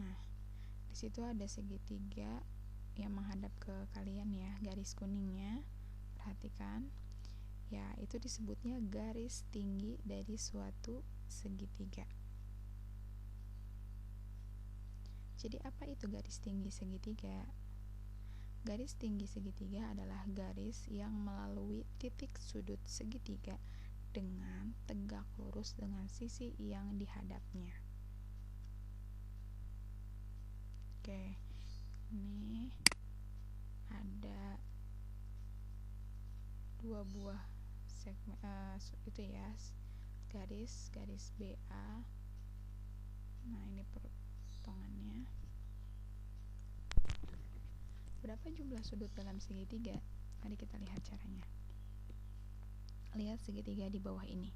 Nah, di situ ada segitiga yang menghadap ke kalian ya, garis kuningnya. Perhatikan. Ya, itu disebutnya garis tinggi dari suatu segitiga. Jadi apa itu garis tinggi segitiga? Garis tinggi segitiga adalah garis yang melalui titik sudut segitiga dengan tegak lurus dengan sisi yang dihadapnya. Oke, ini ada dua buah segmen itu ya, garis BA. Nah, ini potongannya. Berapa jumlah sudut dalam segitiga? Mari kita lihat caranya. Lihat segitiga di bawah ini.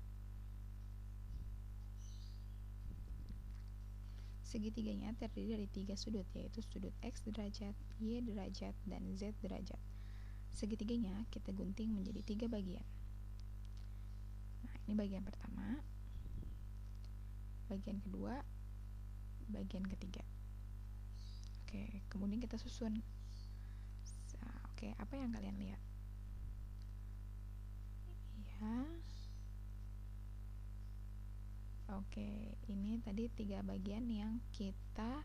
Segitiganya terdiri dari 3 sudut, yaitu sudut X derajat, Y derajat, dan Z derajat. Segitiganya kita gunting menjadi 3 bagian. Nah, ini bagian pertama, bagian kedua, bagian ketiga. Oke, kemudian kita susun. Oke, apa yang kalian lihat? Ya. Oke, ini tadi 3 bagian yang kita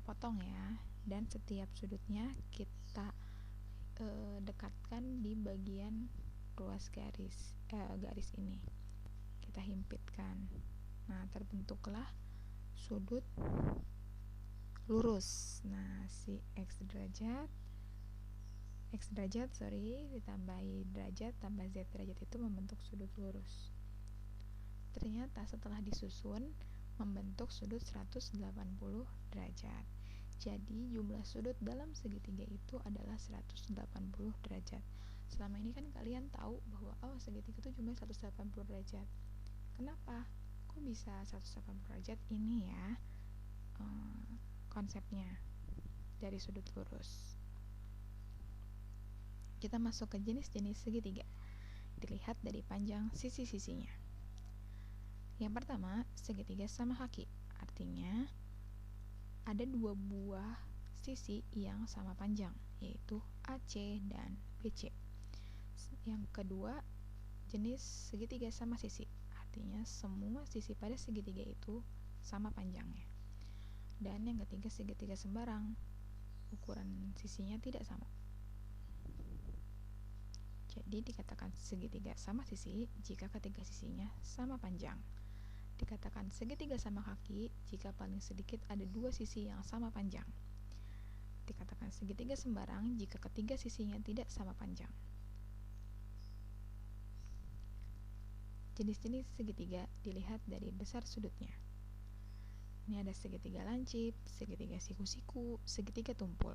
potong ya, dan setiap sudutnya kita dekatkan di bagian ruas garis ini. Kita himpitkan. Nah, terbentuklah sudut lurus. Nah, si X derajat ditambahi derajat tambah Z derajat itu membentuk sudut lurus. Ternyata setelah disusun membentuk sudut 180 derajat. Jadi jumlah sudut dalam segitiga itu adalah 180 derajat. Selama ini kan kalian tahu bahwa segitiga itu jumlahnya 180 derajat. Kenapa? Kok bisa 180 derajat? Ini ya konsepnya dari sudut lurus. Kita masuk ke jenis-jenis segitiga. Dilihat dari panjang sisi-sisinya. Yang pertama, segitiga sama kaki. Artinya ada 2 buah sisi yang sama panjang, yaitu AC dan BC. Yang kedua, jenis segitiga sama sisi. Artinya semua sisi pada segitiga itu sama panjangnya. Dan yang ketiga, segitiga sembarang. Ukuran sisinya tidak sama. Jadi dikatakan segitiga sama sisi jika ketiga sisinya sama panjang. Dikatakan segitiga sama kaki jika paling sedikit ada 2 sisi yang sama panjang. Dikatakan segitiga sembarang jika ketiga sisinya tidak sama panjang. Jenis-jenis segitiga dilihat dari besar sudutnya. Ini ada segitiga lancip, segitiga siku-siku, segitiga tumpul.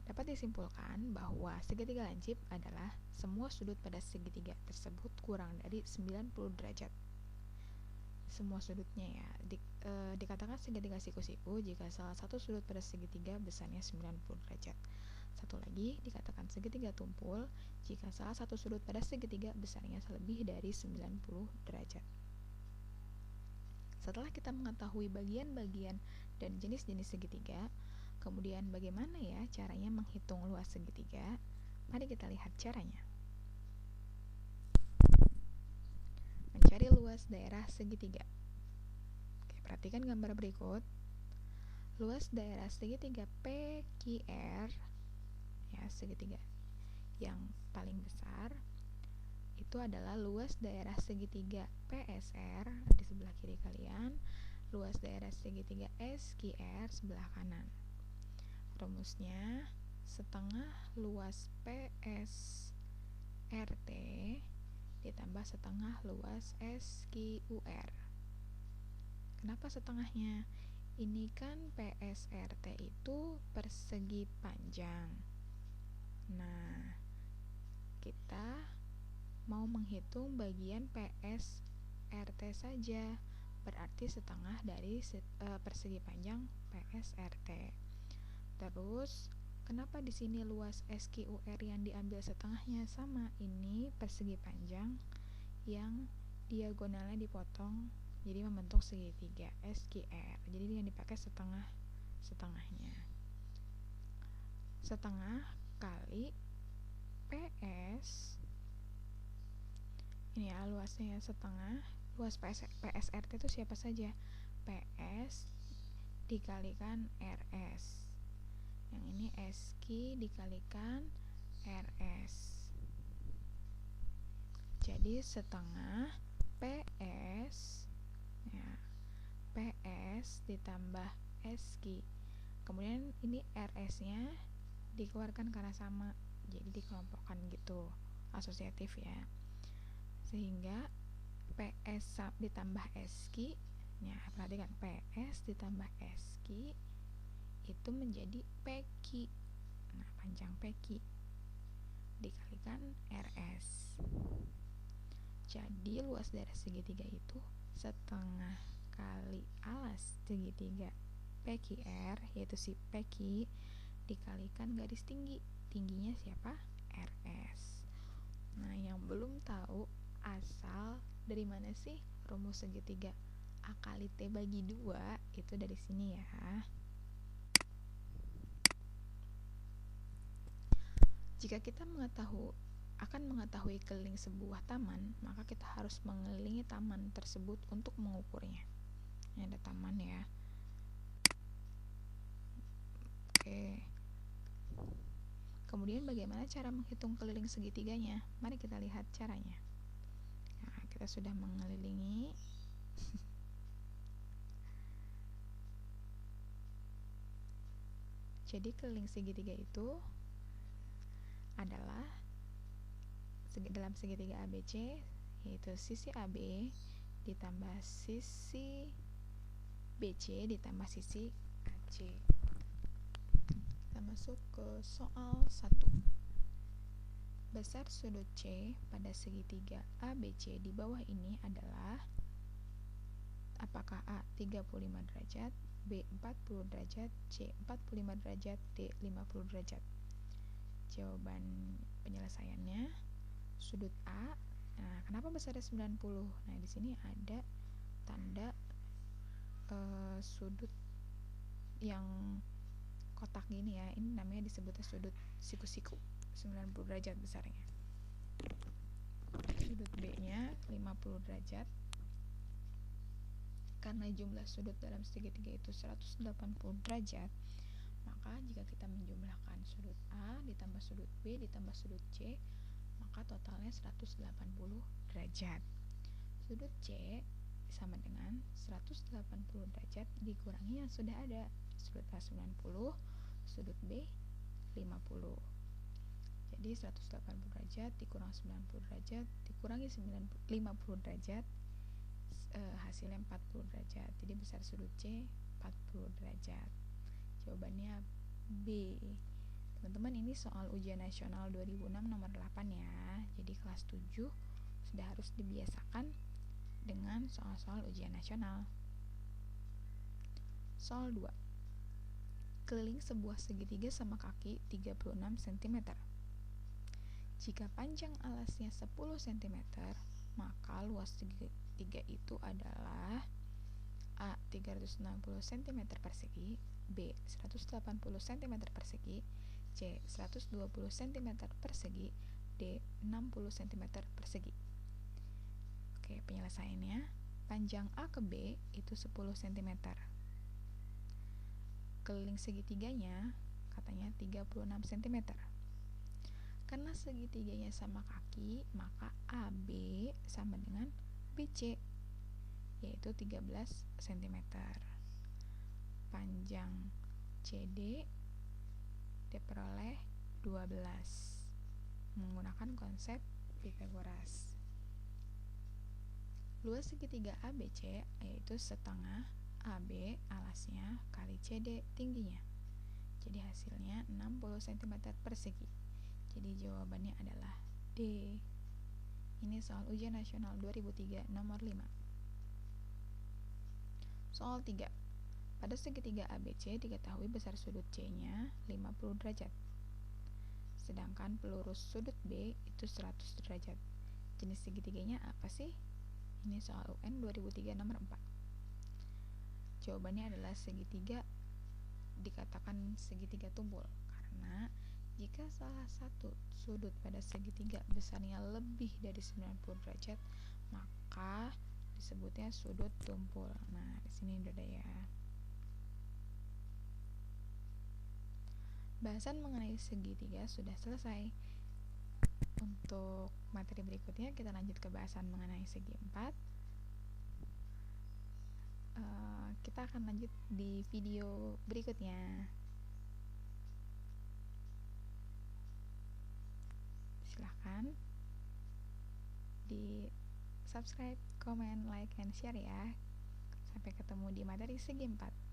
Dapat disimpulkan bahwa segitiga lancip adalah semua sudut pada segitiga tersebut kurang dari 90 derajat. Semua sudutnya ya. Dikatakan segitiga siku-siku jika salah satu sudut pada segitiga besarnya 90 derajat. Satu lagi, dikatakan segitiga tumpul jika salah satu sudut pada segitiga besarnya lebih dari 90 derajat. Setelah kita mengetahui bagian-bagian dan jenis-jenis segitiga, kemudian bagaimana ya caranya menghitung luas segitiga? Mari kita lihat caranya. Mencari luas daerah segitiga. Oke, perhatikan gambar berikut. Luas daerah segitiga PQR, ya, segitiga yang paling besar, itu adalah luas daerah segitiga PSR di sebelah kiri kalian, luas daerah segitiga SQR sebelah kanan. Rumusnya setengah luas PSRT ditambah setengah luas SQR. Kenapa setengahnya? Ini kan PSRT itu persegi panjang. Nah, kita mau menghitung bagian PSRT saja, berarti setengah dari persegi panjang PSRT. Terus, kenapa di sini luas SQR yang diambil setengahnya? Sama, ini persegi panjang yang diagonalnya dipotong Jadi membentuk segitiga SQR. Jadi yang dipakai setengahnya. Setengah kali PS. Ini ya luasnya ya, setengah. Luas PSRT itu siapa saja? PS dikalikan RS. Yang ini SQ dikalikan RS. Jadi setengah PS ya, PS ditambah SQ. Kemudian ini RS-nya dikeluarkan karena sama, jadi dikelompokkan gitu, asosiatif ya. Sehingga PS ditambah SQ, ya perhatikan, PS ditambah SQ itu menjadi PQ. Nah, panjang PQ dikalikan RS. Jadi luas dari segitiga itu setengah kali alas segitiga PQR, yaitu si PQ, dikalikan garis tinggi. Tingginya siapa? RS. Nah, yang belum tahu asal dari mana sih rumus segitiga A kali T bagi 2, itu dari sini ya. Jika kita akan mengetahui keliling sebuah taman, maka kita harus mengelilingi taman tersebut untuk mengukurnya. Ini ada taman ya. Oke. Kemudian bagaimana cara menghitung keliling segitiganya? Mari kita lihat caranya. Nah, kita sudah mengelilingi. Jadi keliling segitiga itu adalah dalam segitiga ABC, yaitu sisi AB ditambah sisi BC ditambah sisi AC. Kita masuk ke soal 1. Besar sudut C pada segitiga ABC di bawah ini adalah apakah A 35 derajat, B 40 derajat, C 45 derajat, D 50 derajat. Jawaban penyelesaiannya sudut A. Nah, kenapa besarnya 90? Nah, di sini ada tanda sudut yang kotak gini ya. Ini namanya disebutnya sudut siku-siku, 90 derajat besarnya. Sudut B-nya 50 derajat. Karena jumlah sudut dalam segitiga itu 180 derajat, maka jika kita menjumlahkan sudut A ditambah sudut B ditambah sudut C, maka totalnya 180 derajat. Sudut C sama dengan 180 derajat dikurangi yang sudah ada. Sudut A 90, sudut B 50. Jadi 180 derajat dikurang 90 derajat dikurangi 50 derajat, hasilnya 40 derajat. Jadi besar sudut C 40 derajat. Jawabannya B. Teman-teman, ini soal ujian nasional 2006 nomor 8 ya. Jadi kelas 7 sudah harus dibiasakan dengan soal-soal ujian nasional. Soal 2. Keliling sebuah segitiga sama kaki 36 cm. Jika panjang alasnya 10 cm, maka luas segitiga itu adalah A 360 cm persegi, B 180 cm persegi, C 120 cm persegi, D 60 cm persegi. Oke, penyelesaiannya panjang A ke B itu 10 cm. Keliling segitiganya katanya 36 cm. Karena segitiganya sama kaki, maka AB sama dengan BC, yaitu 13 cm. Panjang CD diperoleh 12 menggunakan konsep Pythagoras. Luas segitiga ABC yaitu setengah AB alasnya kali CD tingginya. Jadi hasilnya 60 cm persegi. Jadi jawabannya adalah D. Ini soal ujian nasional 2003 nomor 5. Soal 3. Pada segitiga ABC diketahui besar sudut C-nya 50 derajat. Sedangkan pelurus sudut B itu 100 derajat. Jenis segitiganya apa sih? Ini soal UN 2003 nomor 4. Jawabannya adalah segitiga dikatakan segitiga tumpul karena jika salah satu sudut pada segitiga besarnya lebih dari 90 derajat, maka disebutnya sudut tumpul. Nah, di sini udah ada ya. Bahasan mengenai segitiga sudah selesai. Untuk materi berikutnya kita lanjut ke bahasan mengenai segi 4. Kita akan lanjut di video berikutnya. Silahkan di subscribe, comment, like, and share ya. Sampai ketemu di materi segi 4.